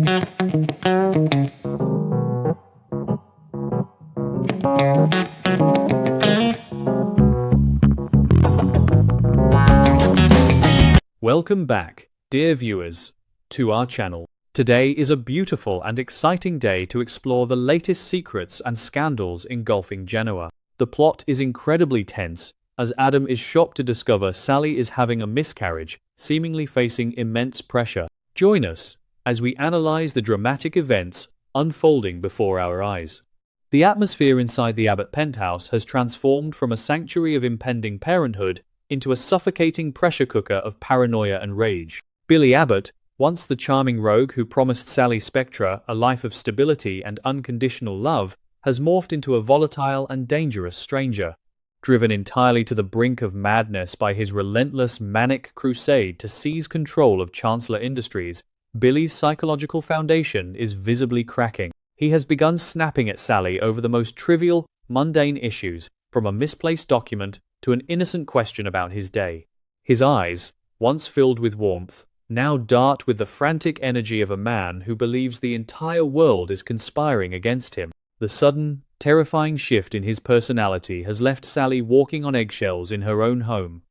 Welcome back, dear viewers, to our channel. Today is a beautiful and exciting day to explore the latest secrets and scandals engulfing Genoa. The plot is incredibly tense, as Adam is shocked to discover Sally is having a miscarriage, seemingly facing immense pressure. Join us as we analyze the dramatic events unfolding before our eyes. The atmosphere inside the Abbott penthouse has transformed from a sanctuary of impending parenthood into a suffocating pressure cooker of paranoia and rage. Billy Abbott, once the charming rogue who promised Sally Spectra a life of stability and unconditional love, has morphed into a volatile and dangerous stranger. Driven entirely to the brink of madness by his relentless manic crusade to seize control of Chancellor Industries, Billy's psychological foundation is visibly cracking. He has begun snapping at Sally over the most trivial, mundane issues, from a misplaced document to an innocent question about his day. His eyes, once filled with warmth, now dart with the frantic energy of a man who believes the entire world is conspiring against him. The sudden, terrifying shift in his personality has left Sally walking on eggshells in her own home,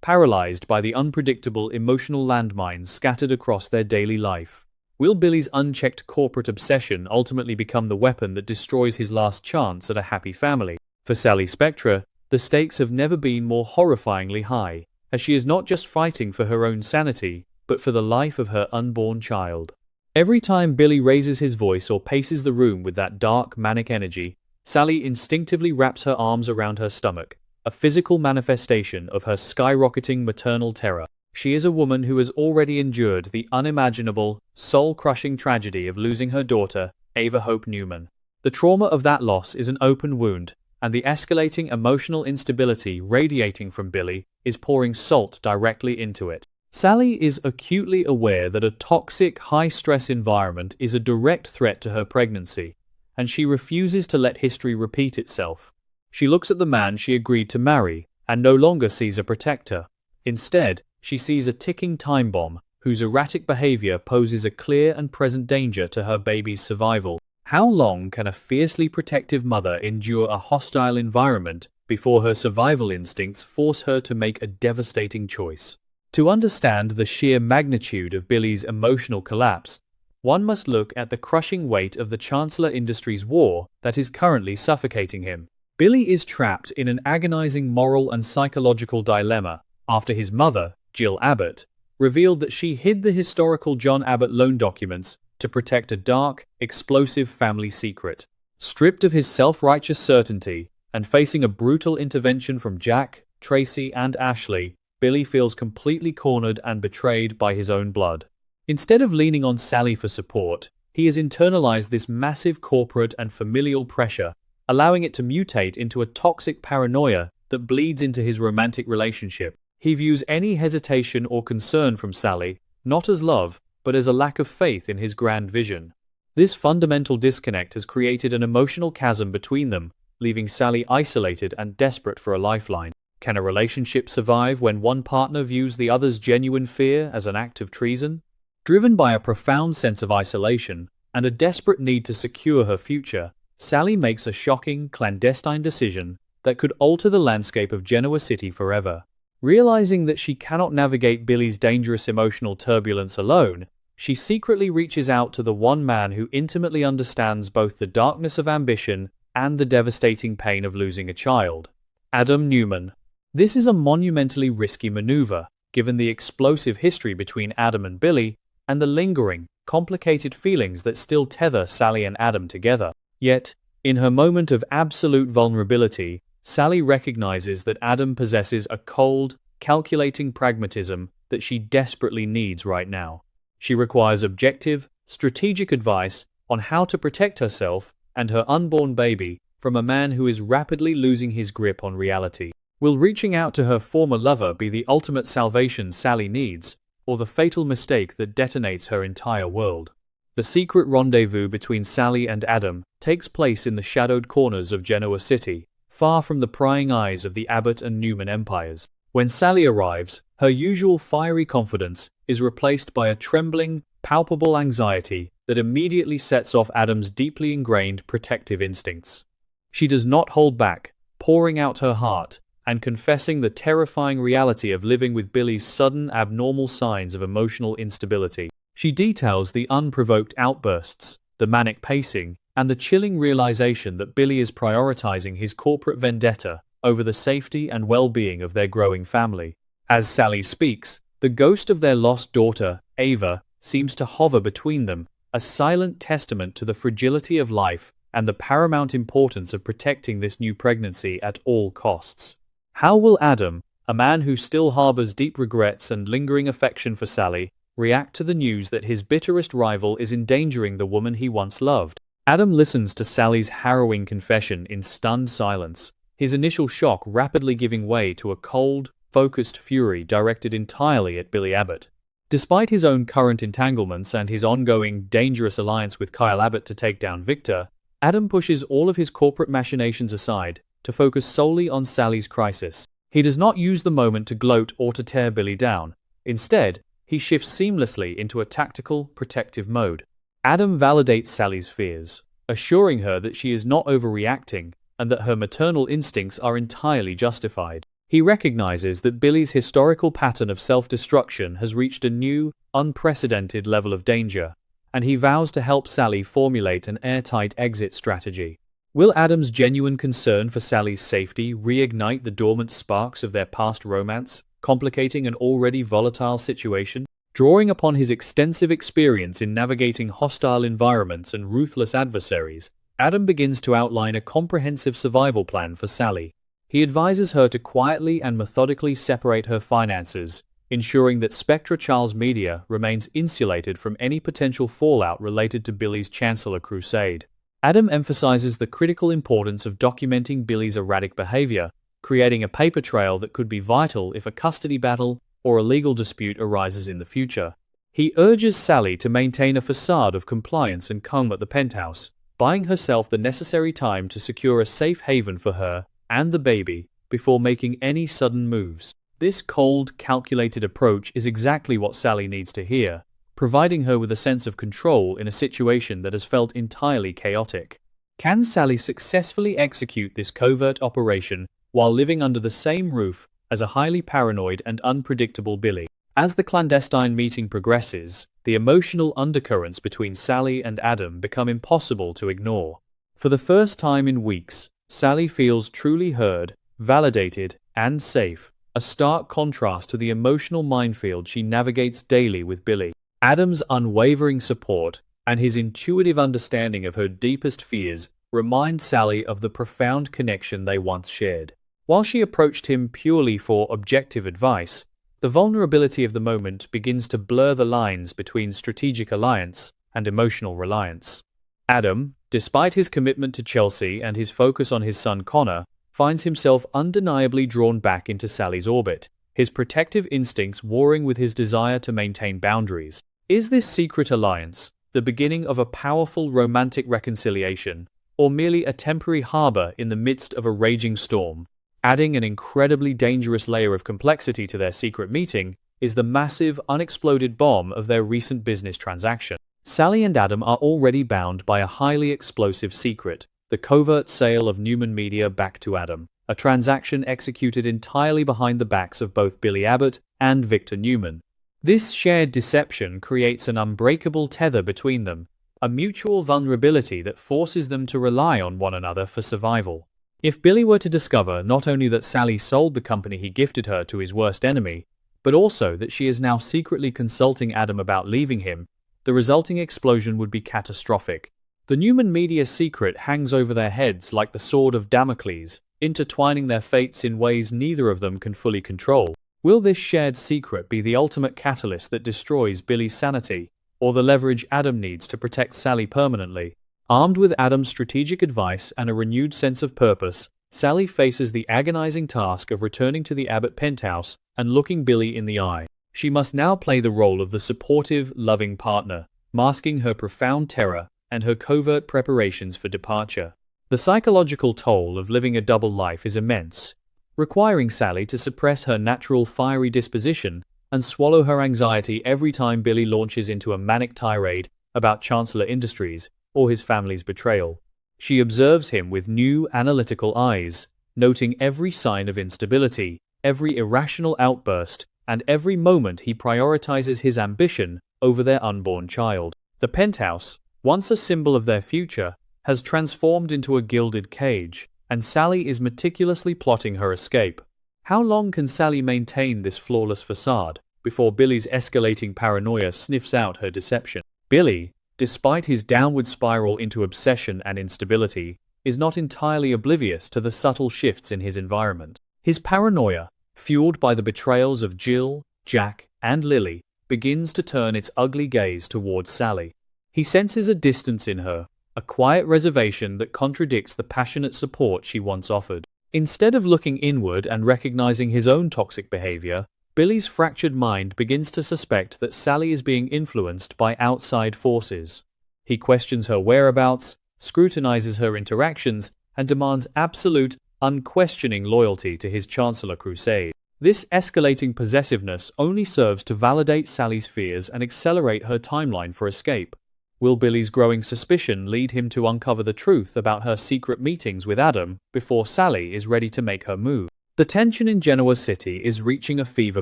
paralyzed by the unpredictable emotional landmines scattered across their daily life. Will Billy's unchecked corporate obsession ultimately become the weapon that destroys his last chance at a happy family? For Sally Spectra, the stakes have never been more horrifyingly high, as she is not just fighting for her own sanity, but for the life of her unborn child. Every time Billy raises his voice or paces the room with that dark, manic energy, Sally instinctively wraps her arms around her stomach, a physical manifestation of her skyrocketing maternal terror. She is a woman who has already endured the unimaginable, soul-crushing tragedy of losing her daughter, Ava Hope Newman. The trauma of that loss is an open wound, and the escalating emotional instability radiating from Billy is pouring salt directly into it. Sally is acutely aware that a toxic, high-stress environment is a direct threat to her pregnancy, and she refuses to let history repeat itself. She looks at the man she agreed to marry and no longer sees a protector. Instead, she sees a ticking time bomb whose erratic behavior poses a clear and present danger to her baby's survival. How long can a fiercely protective mother endure a hostile environment before her survival instincts force her to make a devastating choice? To understand the sheer magnitude of Billy's emotional collapse, one must look at the crushing weight of the Chancellor Industries war that is currently suffocating him. Billy is trapped in an agonizing moral and psychological dilemma after his mother, Jill Abbott, revealed that she hid the historical John Abbott loan documents to protect a dark, explosive family secret. Stripped of his self-righteous certainty and facing a brutal intervention from Jack, Tracy, and Ashley, Billy feels completely cornered and betrayed by his own blood. Instead of leaning on Sally for support, he has internalized this massive corporate and familial pressure, allowing it to mutate into a toxic paranoia that bleeds into his romantic relationship. He views any hesitation or concern from Sally not as love, but as a lack of faith in his grand vision. This fundamental disconnect has created an emotional chasm between them, leaving Sally isolated and desperate for a lifeline. Can a relationship survive when one partner views the other's genuine fear as an act of treason? Driven by a profound sense of isolation and a desperate need to secure her future, Sally makes a shocking, clandestine decision that could alter the landscape of Genoa City forever. Realizing that she cannot navigate Billy's dangerous emotional turbulence alone, she secretly reaches out to the one man who intimately understands both the darkness of ambition and the devastating pain of losing a child. Adam Newman. This is a monumentally risky maneuver, given the explosive history between Adam and Billy and the lingering, complicated feelings that still tether Sally and Adam together. Yet, in her moment of absolute vulnerability, Sally recognizes that Adam possesses a cold, calculating pragmatism that she desperately needs right now. She requires objective, strategic advice on how to protect herself and her unborn baby from a man who is rapidly losing his grip on reality. Will reaching out to her former lover be the ultimate salvation Sally needs, or the fatal mistake that detonates her entire world? The secret rendezvous between Sally and Adam takes place in the shadowed corners of Genoa City, far from the prying eyes of the Abbott and Newman empires. When Sally arrives, her usual fiery confidence is replaced by a trembling, palpable anxiety that immediately sets off Adam's deeply ingrained protective instincts. She does not hold back, pouring out her heart and confessing the terrifying reality of living with Billy's sudden abnormal signs of emotional instability. She details the unprovoked outbursts, the manic pacing, and the chilling realization that Billy is prioritizing his corporate vendetta over the safety and well-being of their growing family. As Sally speaks, the ghost of their lost daughter, Ava, seems to hover between them, a silent testament to the fragility of life and the paramount importance of protecting this new pregnancy at all costs. How will Adam, a man who still harbors deep regrets and lingering affection for Sally, react to the news that his bitterest rival is endangering the woman he once loved? Adam listens to Sally's harrowing confession in stunned silence, his initial shock rapidly giving way to a cold, focused fury directed entirely at Billy Abbott. Despite his own current entanglements and his ongoing dangerous alliance with Kyle Abbott to take down Victor, Adam pushes all of his corporate machinations aside to focus solely on Sally's crisis. He does not use the moment to gloat or to tear Billy down. Instead, he shifts seamlessly into a tactical, protective mode. Adam validates Sally's fears, assuring her that she is not overreacting and that her maternal instincts are entirely justified. He recognizes that Billy's historical pattern of self-destruction has reached a new, unprecedented level of danger, and he vows to help Sally formulate an airtight exit strategy. Will Adam's genuine concern for Sally's safety reignite the dormant sparks of their past romance, complicating an already volatile situation? Drawing upon his extensive experience in navigating hostile environments and ruthless adversaries, Adam begins to outline a comprehensive survival plan for Sally. He advises her to quietly and methodically separate her finances, ensuring that Spectra Charles Media remains insulated from any potential fallout related to Billy's Chancellor crusade. Adam emphasizes the critical importance of documenting Billy's erratic behavior, creating a paper trail that could be vital if a custody battle or a legal dispute arises in the future. He urges Sally to maintain a facade of compliance and calm at the penthouse, buying herself the necessary time to secure a safe haven for her and the baby before making any sudden moves. This cold, calculated approach is exactly what Sally needs to hear, providing her with a sense of control in a situation that has felt entirely chaotic. Can Sally successfully execute this covert operation while living under the same roof as a highly paranoid and unpredictable Billy? As the clandestine meeting progresses, the emotional undercurrents between Sally and Adam become impossible to ignore. For the first time in weeks, Sally feels truly heard, validated, and safe, a stark contrast to the emotional minefield she navigates daily with Billy. Adam's unwavering support and his intuitive understanding of her deepest fears remind Sally of the profound connection they once shared. While she approached him purely for objective advice, the vulnerability of the moment begins to blur the lines between strategic alliance and emotional reliance. Adam, despite his commitment to Chelsea and his focus on his son Connor, finds himself undeniably drawn back into Sally's orbit, his protective instincts warring with his desire to maintain boundaries. Is this secret alliance the beginning of a powerful romantic reconciliation, or merely a temporary harbor in the midst of a raging storm? Adding an incredibly dangerous layer of complexity to their secret meeting is the massive, unexploded bomb of their recent business transaction. Sally and Adam are already bound by a highly explosive secret, the covert sale of Newman Media back to Adam, a transaction executed entirely behind the backs of both Billy Abbott and Victor Newman. This shared deception creates an unbreakable tether between them, a mutual vulnerability that forces them to rely on one another for survival. If Billy were to discover not only that Sally sold the company he gifted her to his worst enemy, but also that she is now secretly consulting Adam about leaving him, the resulting explosion would be catastrophic. The Newman Media secret hangs over their heads like the sword of Damocles, intertwining their fates in ways neither of them can fully control. Will this shared secret be the ultimate catalyst that destroys Billy's sanity, or the leverage Adam needs to protect Sally permanently? Armed with Adam's strategic advice and a renewed sense of purpose, Sally faces the agonizing task of returning to the Abbott penthouse and looking Billy in the eye. She must now play the role of the supportive, loving partner, masking her profound terror and her covert preparations for departure. The psychological toll of living a double life is immense, requiring Sally to suppress her natural fiery disposition and swallow her anxiety every time Billy launches into a manic tirade about Chancellor Industries or his family's betrayal. She observes him with new, analytical eyes, noting every sign of instability, every irrational outburst, and every moment he prioritizes his ambition over their unborn child. The penthouse, once a symbol of their future, has transformed into a gilded cage, and Sally is meticulously plotting her escape. How long can Sally maintain this flawless facade before Billy's escalating paranoia sniffs out her deception? Billy, despite his downward spiral into obsession and instability, is not entirely oblivious to the subtle shifts in his environment. His paranoia, fueled by the betrayals of Jill, Jack, and Lily, begins to turn its ugly gaze towards Sally. He senses a distance in her, a quiet reservation that contradicts the passionate support she once offered. Instead of looking inward and recognizing his own toxic behavior, Billy's fractured mind begins to suspect that Sally is being influenced by outside forces. He questions her whereabouts, scrutinizes her interactions, and demands absolute, unquestioning loyalty to his Chancellor crusade. This escalating possessiveness only serves to validate Sally's fears and accelerate her timeline for escape. Will Billy's growing suspicion lead him to uncover the truth about her secret meetings with Adam before Sally is ready to make her move? The tension in Genoa City is reaching a fever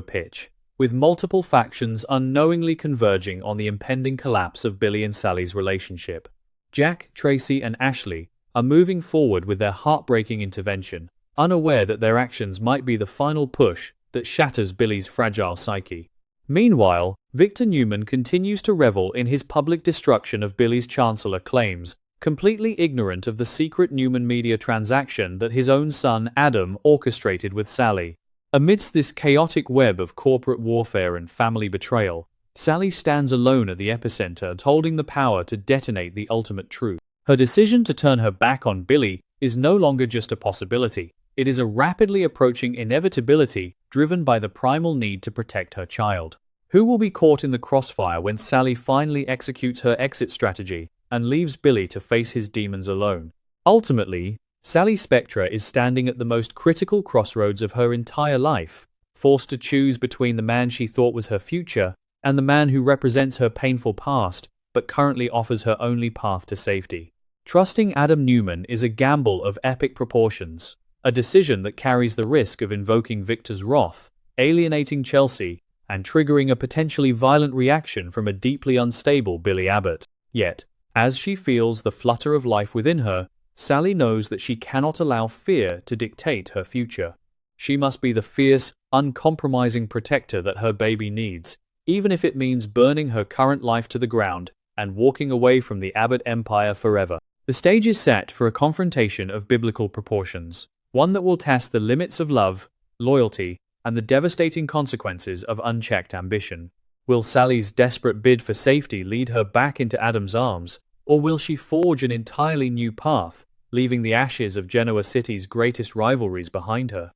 pitch, with multiple factions unknowingly converging on the impending collapse of Billy and Sally's relationship. Jack, Tracy, and Ashley are moving forward with their heartbreaking intervention, unaware that their actions might be the final push that shatters Billy's fragile psyche. Meanwhile, Victor Newman continues to revel in his public destruction of Billy's Chancellor claims, completely ignorant of the secret Newman Media transaction that his own son Adam orchestrated with Sally. Amidst this chaotic web of corporate warfare and family betrayal, Sally stands alone at the epicenter, holding the power to detonate the ultimate truth. Her decision to turn her back on Billy is no longer just a possibility. It is a rapidly approaching inevitability driven by the primal need to protect her child. Who will be caught in the crossfire when Sally finally executes her exit strategy and leaves Billy to face his demons alone? Ultimately, Sally Spectra is standing at the most critical crossroads of her entire life, forced to choose between the man she thought was her future and the man who represents her painful past but currently offers her only path to safety. Trusting Adam Newman is a gamble of epic proportions, a decision that carries the risk of invoking Victor's wrath, alienating Chelsea, and triggering a potentially violent reaction from a deeply unstable Billy Abbott. Yet, as she feels the flutter of life within her, Sally knows that she cannot allow fear to dictate her future. She must be the fierce, uncompromising protector that her baby needs, even if it means burning her current life to the ground and walking away from the Abbott empire forever. The stage is set for a confrontation of biblical proportions, one that will test the limits of love, loyalty, and the devastating consequences of unchecked ambition. Will Sally's desperate bid for safety lead her back into Adam's arms, or will she forge an entirely new path, leaving the ashes of Genoa City's greatest rivalries behind her?